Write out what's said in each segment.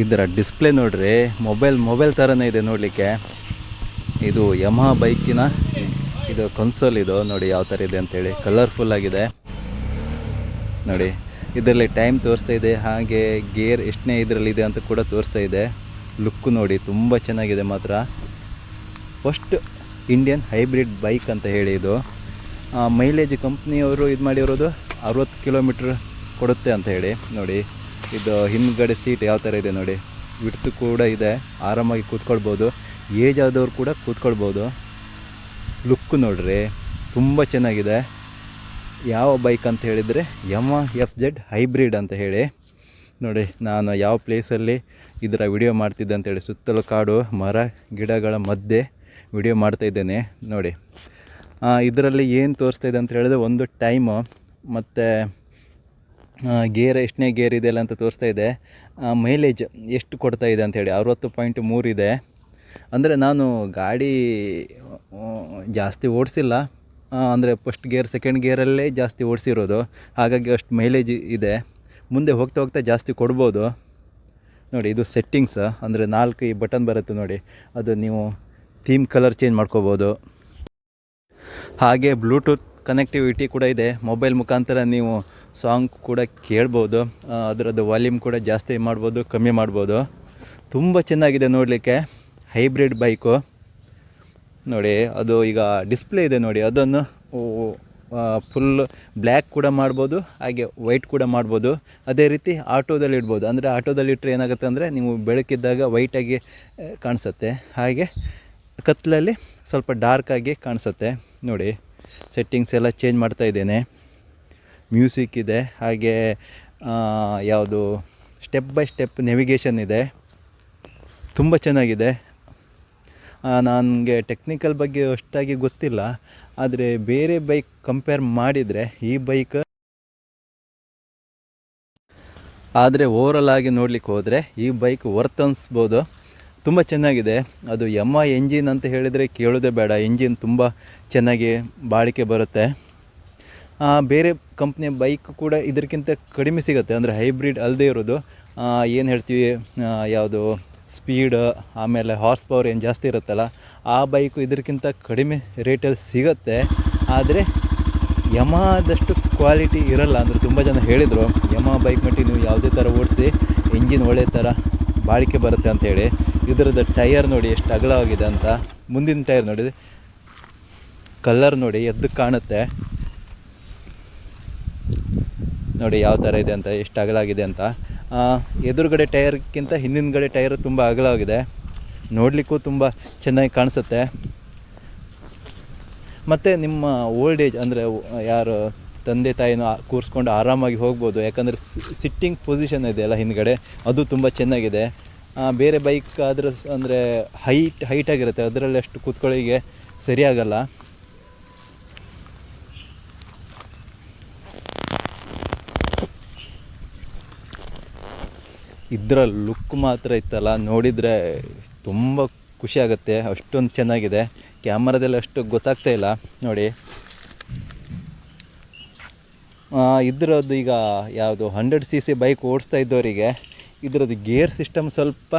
ಇದರ ಡಿಸ್ಪ್ಲೇ ನೋಡ್ರಿ, ಮೊಬೈಲ್ ಥರನೇ ಇದೆ ನೋಡಲಿಕ್ಕೆ. ಇದು ಯಮಹಾ ಬೈಕಿನ ಇದು ಕನ್ಸೋಲ್. ಇದು ನೋಡಿ ಯಾವ ಥರ ಇದೆ ಅಂತೇಳಿ, ಕಲರ್ಫುಲ್ ಆಗಿದೆ ನೋಡಿ. ಇದರಲ್ಲಿ ಟೈಮ್ ತೋರಿಸ್ತಾ ಇದೆ, ಹಾಗೆ ಗೇರ್ ಎಷ್ಟನೇ ಇದರಲ್ಲಿದೆ ಅಂತ ಕೂಡ ತೋರಿಸ್ತಾ ಇದೆ. ಲುಕ್ಕು ನೋಡಿ ತುಂಬ ಚೆನ್ನಾಗಿದೆ ಮಾತ್ರ. ಫಸ್ಟ್ ಇಂಡಿಯನ್ ಹೈಬ್ರಿಡ್ ಬೈಕ್ ಅಂತ ಹೇಳಿ ಇದು. ಮೈಲೇಜ್ ಕಂಪ್ನಿಯವರು ಇದು ಮಾಡಿರೋದು 60 ಕಿಲೋಮೀಟ್ರ್ ಕೊಡುತ್ತೆ ಅಂತ ಹೇಳಿ ನೋಡಿ. ಇದು ಹಿಂದ್ಗಡೆ ಸೀಟ್ ಯಾವ ಥರ ಇದೆ ನೋಡಿ, ವಿಡ್ತ್ ಕೂಡ ಇದೆ, ಆರಾಮಾಗಿ ಕೂತ್ಕೊಳ್ಬೋದು, ಏಜ್ ಆದವ್ರು ಕೂಡ ಕೂತ್ಕೊಳ್ಬೋದು. ಲುಕ್ ನೋಡ್ರಿ ತುಂಬ ಚೆನ್ನಾಗಿದೆ. ಯಾವ ಬೈಕ್ ಅಂತ ಹೇಳಿದರೆ ಯಮಹಾ FZ ಹೈಬ್ರಿಡ್ ಅಂತ ಹೇಳಿ ನೋಡಿ. ನಾನು ಯಾವ ಪ್ಲೇಸಲ್ಲಿ ಇದರ ವಿಡಿಯೋ ಮಾಡ್ತಿದ್ದೆ ಅಂತೇಳಿ, ಸುತ್ತಲೂ ಕಾಡು ಮರ ಗಿಡಗಳ ಮಧ್ಯೆ ವಿಡಿಯೋ ಮಾಡ್ತಾಯಿದ್ದೇನೆ ನೋಡಿ. ಇದರಲ್ಲಿ ಏನು ತೋರಿಸ್ತಾ ಇದೆ ಅಂತ ಹೇಳಿದ್ರೆ, ಒಂದು ಟೈಮು ಮತ್ತು ಗೇರ್ ಎಷ್ಟನೇ ಗೇರ್ ಇದೆಯಲ್ಲ ಅಂತ ತೋರಿಸ್ತಾ ಇದೆ. ಮೈಲೇಜ್ ಎಷ್ಟು ಕೊಡ್ತಾ ಇದೆ ಅಂಥೇಳಿ 60.3 ಇದೆ. ಅಂದರೆ ನಾನು ಗಾಡಿ ಜಾಸ್ತಿ ಓಡಿಸಿಲ್ಲ, ಅಂದರೆ ಫಸ್ಟ್ ಗೇರ್ ಸೆಕೆಂಡ್ ಗೇರಲ್ಲೇ ಜಾಸ್ತಿ ಓಡಿಸಿರೋದು, ಹಾಗಾಗಿ ಅಷ್ಟು ಮೈಲೇಜ್ ಇದೆ. ಮುಂದೆ ಹೋಗ್ತಾ ಹೋಗ್ತಾ ಜಾಸ್ತಿ ಕೊಡ್ಬೋದು ನೋಡಿ. ಇದು ಸೆಟ್ಟಿಂಗ್ಸ್ ಅಂದರೆ 4 ಈ ಬಟನ್ ಬರುತ್ತೆ ನೋಡಿ, ಅದು ನೀವು ಥೀಮ್ ಕಲರ್ ಚೇಂಜ್ ಮಾಡ್ಕೋಬೋದು. ಹಾಗೆ ಬ್ಲೂಟೂತ್ ಕನೆಕ್ಟಿವಿಟಿ ಕೂಡ ಇದೆ, ಮೊಬೈಲ್ ಮುಖಾಂತರ ನೀವು ಸಾಂಗ್ ಕೂಡ ಕೇಳ್ಬೋದು. ಅದರದ್ದು ವಾಲ್ಯೂಮ್ ಕೂಡ ಜಾಸ್ತಿ ಮಾಡ್ಬೋದು, ಕಮ್ಮಿ ಮಾಡ್ಬೋದು. ತುಂಬ ಚೆನ್ನಾಗಿದೆ ನೋಡಲಿಕ್ಕೆ ಹೈಬ್ರಿಡ್ ಬೈಕು ನೋಡಿ. ಅದು ಈಗ ಡಿಸ್ಪ್ಲೇ ಇದೆ ನೋಡಿ, ಅದನ್ನು ಫುಲ್ ಬ್ಲ್ಯಾಕ್ ಕೂಡ ಮಾಡ್ಬೋದು, ಹಾಗೆ ವೈಟ್ ಕೂಡ ಮಾಡ್ಬೋದು. ಅದೇ ರೀತಿ ಆಟೋದಲ್ಲಿ ಇಡ್ಬೋದು. ಅಂದರೆ ಆಟೋದಲ್ಲಿ ಇಟ್ಟರೆ ಏನಾಗುತ್ತೆ ಅಂದರೆ, ನೀವು ಬೆಳಕಿದ್ದಾಗ ವೈಟಾಗಿ ಕಾಣಿಸುತ್ತೆ, ಹಾಗೆ ಕತ್ತಲಲ್ಲಿ ಸ್ವಲ್ಪ ಡಾರ್ಕಾಗಿ ಕಾಣಿಸುತ್ತೆ ನೋಡಿ. ಸೆಟ್ಟಿಂಗ್ಸ್ ಎಲ್ಲ ಚೇಂಜ್ ಮಾಡ್ತಾ ಇದ್ದೇನೆ. ಮ್ಯೂಸಿಕ್ ಇದೆ, ಹಾಗೆ ಯಾವುದು ಸ್ಟೆಪ್ ಬೈ ಸ್ಟೆಪ್ ನೆವಿಗೇಷನ್ ಇದೆ. ತುಂಬ ಚೆನ್ನಾಗಿದೆ. ನನಗೆ ಟೆಕ್ನಿಕಲ್ ಬಗ್ಗೆ ಅಷ್ಟಾಗಿ ಗೊತ್ತಿಲ್ಲ, ಆದರೆ ಬೇರೆ ಬೈಕ್ ಕಂಪೇರ್ ಮಾಡಿದರೆ ಈ ಬೈಕ್, ಆದರೆ ಓವರಲ್ ಆಗಿ ನೋಡಲಿಕ್ಕೆ ಹೋದರೆ ಈ ಬೈಕ್ ವರ್ತ್ ಅನಿಸ್ಬೋದು. ತುಂಬ ಚೆನ್ನಾಗಿದೆ. ಅದು ಯಮಹಾ ಎಂಜಿನ್ ಅಂತ ಹೇಳಿದರೆ ಕೇಳೋದೇ ಬೇಡ, ಎಂಜಿನ್ ತುಂಬ ಚೆನ್ನಾಗಿ ಬಾಳಿಕೆ ಬರುತ್ತೆ. ಬೇರೆ ಕಂಪ್ನಿಯ ಬೈಕ್ ಕೂಡ ಇದಕ್ಕಿಂತ ಕಡಿಮೆ ಸಿಗುತ್ತೆ, ಅಂದರೆ ಹೈಬ್ರಿಡ್ ಅಲ್ಲದೆ ಇರೋದು. ಏನು ಹೇಳ್ತೀವಿ, ಯಾವುದು ಸ್ಪೀಡ್ ಆಮೇಲೆ ಹಾರ್ಸ್ ಪವರ್ ಏನು ಜಾಸ್ತಿ ಇರುತ್ತಲ್ಲ, ಆ ಬೈಕು ಇದಕ್ಕಿಂತ ಕಡಿಮೆ ರೇಟಲ್ಲಿ ಸಿಗುತ್ತೆ. ಆದರೆ ಯಮಹಾದಷ್ಟು ಕ್ವಾಲಿಟಿ ಇರಲ್ಲ, ಅಂದರೆ ತುಂಬ ಜನ ಹೇಳಿದರು ಯಮಹಾ ಬೈಕ್ ಮಟ್ಟಿಗೆ ನೀವು ಯಾವುದೇ ಥರ ಓಡಿಸಿ ಎಂಜಿನ್ ಒಳ್ಳೆ ಥರ ಬಾಳಿಕೆ ಬರುತ್ತೆ ಅಂಥೇಳಿ. ಇದರದ್ದು ಟೈರ್ ನೋಡಿ ಎಷ್ಟು ಅಗಲವಾಗಿದೆ ಅಂತ. ಮುಂದಿನ ಟೈರ್ ನೋಡಿ, ಕಲರ್ ನೋಡಿ ಎದ್ದು ಕಾಣುತ್ತೆ ನೋಡಿ ಯಾವ ಥರ ಇದೆ ಅಂತ, ಎಷ್ಟು ಅಗಲಾಗಿದೆ ಅಂತ. ಎದುರುಗಡೆ ಟೈರ್ಗಿಂತ ಹಿಂದಿನಗಡೆ ಟೈರ್ ತುಂಬ ಅಗಲವಾಗಿದೆ, ನೋಡಲಿಕ್ಕೂ ತುಂಬ ಚೆನ್ನಾಗಿ ಕಾಣಿಸುತ್ತೆ. ಮತ್ತು ನಿಮ್ಮ ಓಲ್ಡ್ ಏಜ್ ಅಂದರೆ ಯಾರು ತಂದೆ ತಾಯಿನೂ ಕೂರಿಸ್ಕೊಂಡು ಆರಾಮಾಗಿ ಹೋಗ್ಬೋದು, ಯಾಕಂದರೆ ಸಿಟ್ಟಿಂಗ್ ಪೊಸಿಷನ್ ಇದೆಯಲ್ಲ ಹಿಂದ್ಗಡೆ, ಅದು ತುಂಬ ಚೆನ್ನಾಗಿದೆ. ಬೇರೆ ಬೈಕ್ ಆದರೆ ಅಂದರೆ ಹೈಟಾಗಿರುತ್ತೆ, ಅದರಲ್ಲಿ ಅಷ್ಟು ಕೂತ್ಕೊಳ್ಳಿಗೆ ಸರಿಯಾಗಲ್ಲ. ಇದರ ಲುಕ್ ಮಾತ್ರ ಇತ್ತಲ್ಲ, ನೋಡಿದರೆ ತುಂಬ ಖುಷಿಯಾಗುತ್ತೆ, ಅಷ್ಟೊಂದು ಚೆನ್ನಾಗಿದೆ. ಕ್ಯಾಮರಾದಲ್ಲಿ ಅಷ್ಟು ಗೊತ್ತಾಗ್ತಾ ಇಲ್ಲ ನೋಡಿ. ಇದರದ್ದು ಈಗ ಯಾವುದು 100cc ಬೈಕ್ ಓಡಿಸ್ತಾ ಇದ್ದವರಿಗೆ ಇದರದ್ದು ಗೇರ್ ಸಿಸ್ಟಮ್ ಸ್ವಲ್ಪ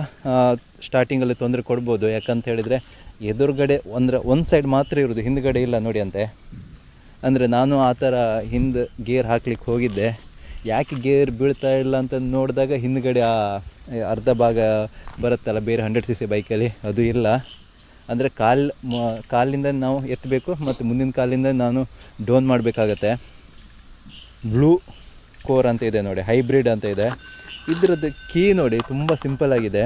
ಸ್ಟಾರ್ಟಿಂಗಲ್ಲಿ ತೊಂದರೆ ಕೊಡ್ಬೋದು. ಯಾಕಂತ ಹೇಳಿದರೆ ಎದುರುಗಡೆ ಒಂದು ಸೈಡ್ ಮಾತ್ರ ಇರೋದು, ಹಿಂದುಗಡೆ ಇಲ್ಲ ನೋಡಿ ಅಂತೆ. ಅಂದರೆ ನಾನು ಆ ಥರ ಹಿಂದೆ ಗೇರ್ ಹಾಕ್ಲಿಕ್ಕೆ ಹೋಗಿದ್ದೆ, ಯಾಕೆ ಗೇರ್ ಬೀಳ್ತಾ ಇಲ್ಲ ಅಂತ ನೋಡಿದಾಗ ಹಿಂದುಗಡೆ ಅರ್ಧ ಭಾಗ ಬರುತ್ತಲ್ಲ ಬೇರೆ 100cc ಬೈಕಲ್ಲಿ, ಅದು ಇಲ್ಲ. ಅಂದರೆ ಕಾಲಿಂದ ನಾವು ಎತ್ತಬೇಕು ಮತ್ತು ಮುಂದಿನ ಕಾಲಿಂದ ನಾನು ಡೌನ್ ಮಾಡಬೇಕಾಗತ್ತೆ. ಬ್ಲೂ ಕೋರ್ ಅಂತ ಇದೆ ನೋಡಿ, ಹೈಬ್ರಿಡ್ ಅಂತ ಇದೆ. ಇದರದ್ದು ಕೀ ನೋಡಿ ತುಂಬ ಸಿಂಪಲ್ ಆಗಿದೆ.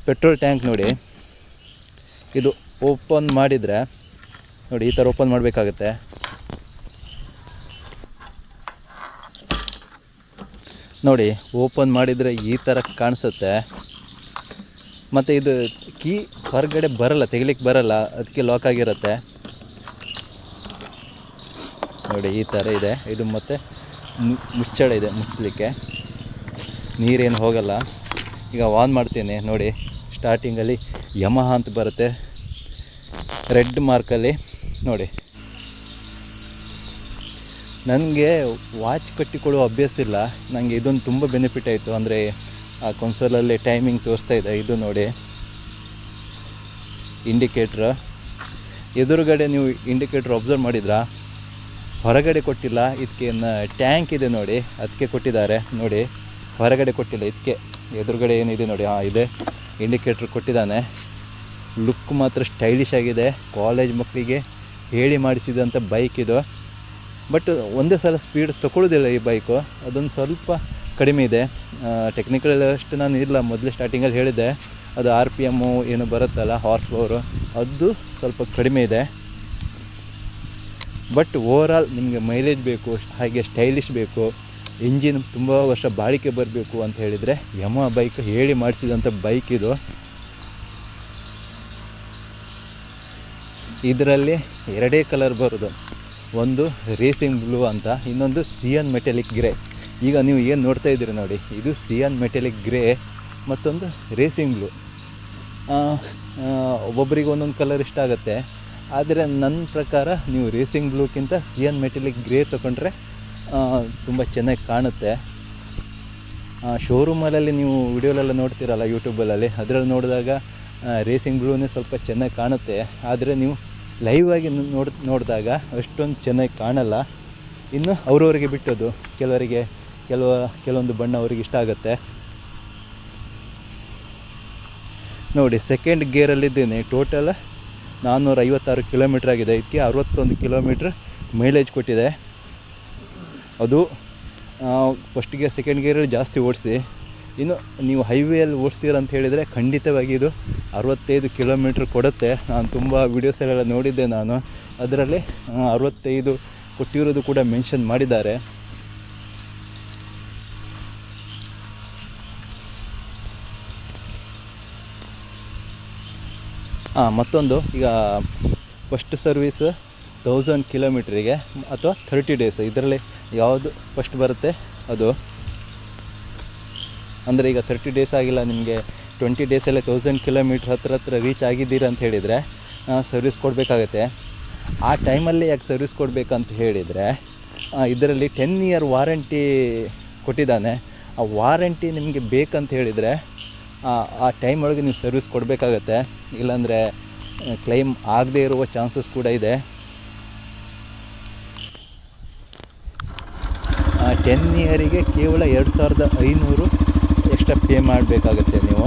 ಪೆಟ್ರೋಲ್ ಟ್ಯಾಂಕ್ ನೋಡಿ, ಇದು ಓಪನ್ ಮಾಡಿದರೆ ನೋಡಿ ಈ ಥರ ಓಪನ್ ಮಾಡಬೇಕಾಗತ್ತೆ. ನೋಡಿ ಓಪನ್ ಮಾಡಿದರೆ ಈ ಥರ ಕಾಣಿಸುತ್ತೆ. ಮತ್ತು ಇದು ಕೀ ಹೊರಗಡೆ ಬರಲ್ಲ, ತೆಗಿಲಿಕ್ಕೆ ಬರಲ್ಲ, ಅದಕ್ಕೆ ಲಾಕ್ ಆಗಿರುತ್ತೆ ನೋಡಿ. ಈ ಥರ ಇದೆ ಇದು. ಮತ್ತು ಮುಚ್ಚಳ ಇದೆ ಮುಚ್ಚಲಿಕ್ಕೆ, ನೀರೇನು ಹೋಗಲ್ಲ. ಈಗ ಆನ್ ಮಾಡ್ತೀನಿ ನೋಡಿ, ಸ್ಟಾರ್ಟಿಂಗಲ್ಲಿ ಯಮಹಾ ಅಂತ ಬರುತ್ತೆ ರೆಡ್ ಮಾರ್ಕಲ್ಲಿ ನೋಡಿ. ನನಗೆ ವಾಚ್ ಕಟ್ಟಿಕೊಳ್ಳುವ ಅಭ್ಯಾಸ ಇಲ್ಲ, ನನಗೆ ಇದೊಂದು ತುಂಬ ಬೆನಿಫಿಟ್ ಆಯಿತು. ಅಂದರೆ ಆ ಕನ್ಸೋಲಲ್ಲಿ ಟೈಮಿಂಗ್ ತೋರಿಸ್ತಾ ಇದೆ. ಇದು ನೋಡಿ ಇಂಡಿಕೇಟ್ರ್. ಎದುರುಗಡೆ ನೀವು ಇಂಡಿಕೇಟ್ರ್ ಅಬ್ಸರ್ವ್ ಮಾಡಿದ್ರಾ, ಹೊರಗಡೆ ಕೊಟ್ಟಿಲ್ಲ. ಇದಕ್ಕೆ ಟ್ಯಾಂಕ್ ಇದೆ ನೋಡಿ, ಅದಕ್ಕೆ ಕೊಟ್ಟಿದ್ದಾರೆ ನೋಡಿ, ಹೊರಗಡೆ ಕೊಟ್ಟಿಲ್ಲ. ಇದಕ್ಕೆ ಎದುರುಗಡೆ ಏನಿದೆ ನೋಡಿ, ಇದೆ ಇಂಡಿಕೇಟ್ರ್ ಕೊಟ್ಟಿದ್ದಾನೆ. ಲುಕ್ ಮಾತ್ರ ಸ್ಟೈಲಿಶ್ ಆಗಿದೆ. ಕಾಲೇಜ್ ಮಕ್ಕಳಿಗೆ ಹೇಳಿ ಮಾಡಿಸಿದಂಥ ಬೈಕ್ ಇದು. ಬಟ್ ಒಂದೇ ಸಲ ಸ್ಪೀಡ್ ತಗೊಳ್ಳೋದಿಲ್ಲ ಈ ಬೈಕು, ಅದೊಂದು ಸ್ವಲ್ಪ ಕಡಿಮೆ ಇದೆ. ಟೆಕ್ನಿಕಲ್ ಅಷ್ಟು ನಾನು ಇಲ್ಲ, ಮೊದಲು ಸ್ಟಾರ್ಟಿಂಗಲ್ಲಿ ಹೇಳಿದ್ದೆ, ಅದು RPM ಏನು ಬರುತ್ತಲ್ಲ, ಹಾರ್ಸ್ ಪವರು, ಅದು ಸ್ವಲ್ಪ ಕಡಿಮೆ ಇದೆ. ಬಟ್ ಓವರಾಲ್ ನಿಮಗೆ ಮೈಲೇಜ್ ಬೇಕು, ಹಾಗೆ ಸ್ಟೈಲಿಶ್ ಬೇಕು, ಇಂಜಿನ್ ತುಂಬ ವರ್ಷ ಬಾಳಿಕೆ ಬರಬೇಕು ಅಂತ ಹೇಳಿದರೆ ಯಮಹ ಬೈಕ್ ಹೇಳಿ ಮಾಡಿಸಿದಂಥ ಬೈಕ್ ಇದು. ಇದರಲ್ಲಿ ಎರಡೇ ಕಲರ್ ಬರೋದು, ಒಂದು ರೇಸಿಂಗ್ ಬ್ಲೂ ಅಂತ, ಇನ್ನೊಂದು ಸಿಯಾನ್ ಮೆಟಾಲಿಕ್ ಗ್ರೇ. ಈಗ ನೀವು ಏನು ನೋಡ್ತಾ ಇದ್ದೀರಿ ನೋಡಿ, ಇದು ಸಿಯಾನ್ ಮೆಟಾಲಿಕ್ ಗ್ರೇ, ಮತ್ತೊಂದು ರೇಸಿಂಗ್ ಬ್ಲೂ. ಒಬ್ಬೊಬ್ಬರಿಗೆ ಒಂದೊಂದು ಕಲರ್ ಇಷ್ಟ ಆಗುತ್ತೆ. ಆದರೆ ನನ್ನ ಪ್ರಕಾರ ನೀವು ರೇಸಿಂಗ್ ಬ್ಲೂಕ್ಕಿಂತ ಸಿಯಾನ್ ಮೆಟಾಲಿಕ್ ಗ್ರೇ ತೊಗೊಂಡ್ರೆ ತುಂಬ ಚೆನ್ನಾಗಿ ಕಾಣುತ್ತೆ. ಶೋರೂಮಲ್ಲಿ ನೀವು ವಿಡಿಯೋಲೆಲ್ಲ ನೋಡ್ತೀರಲ್ಲ ಯೂಟ್ಯೂಬಲ್ಲಿ, ಅದರಲ್ಲಿ ನೋಡಿದಾಗ ರೇಸಿಂಗ್ ಬ್ಲೂನೇ ಸ್ವಲ್ಪ ಚೆನ್ನಾಗಿ ಕಾಣುತ್ತೆ. ಆದರೆ ನೀವು ಲೈವ್ ಆಗಿ ನೋಡಿದಾಗ ಅಷ್ಟೊಂದು ಚೆನ್ನಾಗಿ ಕಾಣಲ್ಲ. ಇನ್ನು ಅವ್ರವರಿಗೆ ಬಿಟ್ಟದ್ದು, ಕೆಲವರಿಗೆ ಕೆಲವೊಂದು ಬಣ್ಣ ಅವ್ರಿಗೆ ಇಷ್ಟ ಆಗುತ್ತೆ. ನೋಡಿ, ಸೆಕೆಂಡ್ ಗೇರಲ್ಲಿದ್ದೇನೆ. ಟೋಟಲ್ 456 ಕಿಲೋಮೀಟ್ರ್ ಆಗಿದೆ. ಇದಕ್ಕೆ 61 ಕಿಲೋಮೀಟ್ರ್ ಮೈಲೇಜ್ ಕೊಟ್ಟಿದೆ. ಅದು ಫಸ್ಟ್ ಗೇರ್ ಸೆಕೆಂಡ್ ಗೇರಲ್ಲಿ ಜಾಸ್ತಿ ಓಡಿಸಿ. ಇನ್ನು ನೀವು ಹೈವೇಯಲ್ಲಿ ಓಡಿಸ್ತೀರ ಅಂತ ಹೇಳಿದರೆ ಖಂಡಿತವಾಗಿ ಇದು 65 ಕಿಲೋಮೀಟ್ರ್ ಕೊಡುತ್ತೆ. ನಾನು ತುಂಬ ವೀಡಿಯೋಸಲ್ಲೆಲ್ಲ ನೋಡಿದ್ದೆ, ನಾನು ಅದರಲ್ಲಿ 65 ಕೊಟ್ಟಿರೋದು ಕೂಡ ಮೆನ್ಷನ್ ಮಾಡಿದ್ದಾರೆ. ಮತ್ತೊಂದು, ಈಗ ಫಸ್ಟ್ ಸರ್ವೀಸ್ 1000 ಕಿಲೋಮೀಟ್ರಿಗೆ ಅಥವಾ 30 ಡೇಸ್, ಇದರಲ್ಲಿ ಯಾವುದು ಫಸ್ಟ್ ಬರುತ್ತೆ ಅದು. ಅಂದರೆ ಈಗ 30 ಡೇಸ್ ಆಗಿಲ್ಲ, ನಿಮಗೆ 20 ಡೇಸಲ್ಲೇ 1000 ಕಿಲೋಮೀಟ್ರ್ ಹತ್ರ ರೀಚ್ ಆಗಿದ್ದೀರ ಅಂತ ಹೇಳಿದರೆ ಸರ್ವಿಸ್ ಕೊಡಬೇಕಾಗತ್ತೆ. ಆ ಟೈಮಲ್ಲಿ ಯಾಕೆ ಸರ್ವಿಸ್ ಕೊಡಬೇಕಂತ ಹೇಳಿದರೆ, ಇದರಲ್ಲಿ 10 ಇಯರ್ ವಾರಂಟಿ ಕೊಟ್ಟಿದ್ದಾನೆ. ಆ ವಾರಂಟಿ ನಿಮಗೆ ಬೇಕಂತ ಹೇಳಿದರೆ ಆ ಟೈಮ್ ಒಳಗೆ ನೀವು ಸರ್ವಿಸ್ ಕೊಡಬೇಕಾಗತ್ತೆ. ಇಲ್ಲಾಂದರೆ ಕ್ಲೈಮ್ ಆಗದೇ ಇರುವ ಚಾನ್ಸಸ್ ಕೂಡ ಇದೆ. 10 ಇಯರಿಗೆ ಕೇವಲ 2500 ಎಕ್ಸ್ಟ್ರಾ ಪೇ ಮಾಡಬೇಕಾಗತ್ತೆ ನೀವು.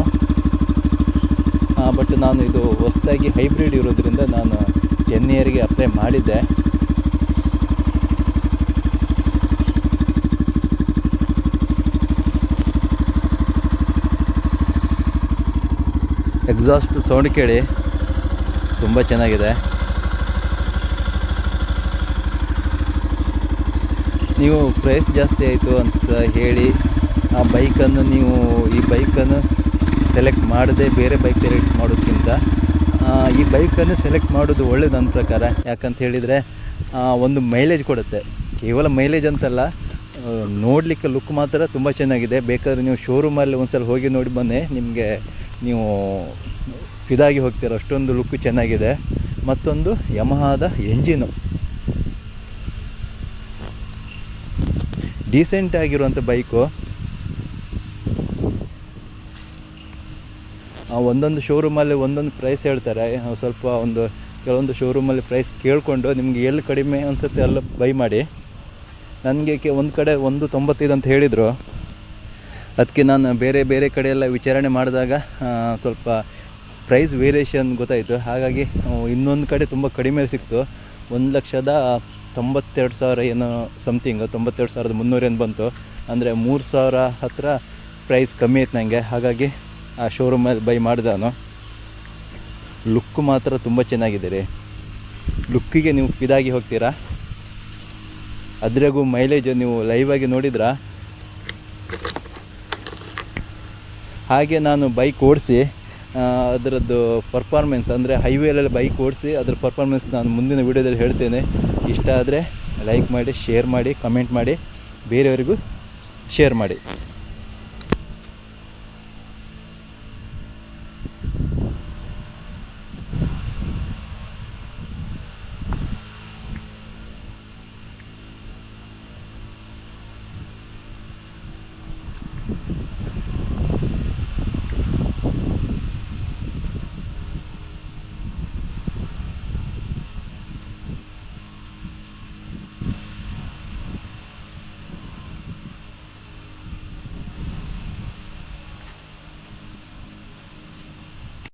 ಬಟ್ ನಾನು ಇದು ಹೊಸದಾಗಿ ಹೈಬ್ರಿಡ್ ಇರೋದ್ರಿಂದ ನಾನು 10 ಇಯರಿಗೆ ಅಪ್ಲೈ ಮಾಡಿದ್ದೆ. ಎಕ್ಸಾಸ್ಟ್ ಸೌಂಡ್ ಕೇಳಿ, ತುಂಬ ಚೆನ್ನಾಗಿದೆ. ನೀವು ಪ್ರೈಸ್ ಜಾಸ್ತಿ ಆಯಿತು ಅಂತ ಹೇಳಿ ಆ ಬೈಕನ್ನು ಈ ಬೈಕನ್ನು ಸೆಲೆಕ್ಟ್ ಮಾಡದೆ ಬೇರೆ ಬೈಕ್ ಸೆಲೆಕ್ಟ್ ಮಾಡೋದಕ್ಕಿಂತ ಈ ಬೈಕನ್ನು ಸೆಲೆಕ್ಟ್ ಮಾಡೋದು ಒಳ್ಳೆಯದು ನನ್ನ ಪ್ರಕಾರ. ಯಾಕಂತ ಹೇಳಿದರೆ ಒಂದು ಮೈಲೇಜ್ ಕೊಡುತ್ತೆ. ಕೇವಲ ಮೈಲೇಜ್ ಅಂತಲ್ಲ, ನೋಡಲಿಕ್ಕೆ ಲುಕ್ ಮಾತ್ರ ತುಂಬ ಚೆನ್ನಾಗಿದೆ. ಬೇಕಾದರೆ ನೀವು ಶೋರೂಮಲ್ಲಿ ಒಂದು ಸಲ ಹೋಗಿ ನೋಡಿ ಬನ್ನಿ, ನಿಮಗೆ ನೀವು ಇದಾಗಿ ಹೋಗ್ತೀರ, ಅಷ್ಟೊಂದು ಲುಕ್ ಚೆನ್ನಾಗಿದೆ. ಮತ್ತೊಂದು ಯಮಹಾದ ಎಂಜಿನು ಡೀಸೆಂಟ್ ಆಗಿರುವಂಥ ಬೈಕು. ಒಂದೊಂದು ಶೋರೂಮಲ್ಲಿ ಒಂದೊಂದು ಪ್ರೈಸ್ ಹೇಳ್ತಾರೆ. ಸ್ವಲ್ಪ ಕೆಲವೊಂದು ಶೋರೂಮಲ್ಲಿ ಪ್ರೈಸ್ ಕೇಳಿಕೊಂಡು ನಿಮಗೆ ಎಲ್ಲಿ ಕಡಿಮೆ ಅನಿಸುತ್ತೆ ಎಲ್ಲ ಬೈ ಮಾಡಿ. ನನಗೆ ಒಂದು ಕಡೆ 195 ಅಂತ ಹೇಳಿದರು. ಅದಕ್ಕೆ ನಾನು ಬೇರೆ ಕಡೆಯೆಲ್ಲ ವಿಚಾರಣೆ ಮಾಡಿದಾಗ ಸ್ವಲ್ಪ ಪ್ರೈಸ್ ವೇರಿಯೇಷನ್ ಗೊತ್ತಾಯಿತು. ಹಾಗಾಗಿ ಇನ್ನೊಂದು ಕಡೆ ತುಂಬ ಕಡಿಮೆ ಸಿಕ್ತು. 1,92,000 ಏನೋ ಸಮಥಿಂಗ್, 92,300 ಏನು ಬಂತು. ಅಂದರೆ 3,000 ಹತ್ತಿರ ಪ್ರೈಸ್ ಕಮ್ಮಿ ಆಯ್ತು ನನಗೆ. ಹಾಗಾಗಿ ಆ ಶೋರೂಮಲ್ಲಿ ಬೈ ಮಾಡಿದೆ ನಾನು. ಲುಕ್ ಮಾತ್ರ ತುಂಬ ಚೆನ್ನಾಗಿದೆ ರೀ. ಲುಕ್ಕಿಗೆ ನೀವು ಇದಾಗಿ ಹೋಗ್ತೀರಾ. ಅದ್ರಾಗೂ ಮೈಲೇಜ್ ನೀವು ಲೈವಾಗಿ ನೋಡಿದ್ರಾ. ಹಾಗೆ ನಾನು ಬೈಕ್ ಓಡಿಸಿ ಅದರದ್ದು ಪರ್ಫಾರ್ಮೆನ್ಸ್, ಅಂದರೆ ಹೈವೇಲೆಲ್ಲ ಬೈಕ್ ಓಡಿಸಿ ಅದರ ಪರ್ಫಾರ್ಮೆನ್ಸ್ ನಾನು ಮುಂದಿನ ವೀಡಿಯೋದಲ್ಲಿ ಹೇಳ್ತೇನೆ. ಇಷ್ಟ ಆದರೆ ಲೈಕ್ ಮಾಡಿ, ಶೇರ್ ಮಾಡಿ, ಕಮೆಂಟ್ ಮಾಡಿ, ಬೇರೆಯವರಿಗೂ ಶೇರ್ ಮಾಡಿ.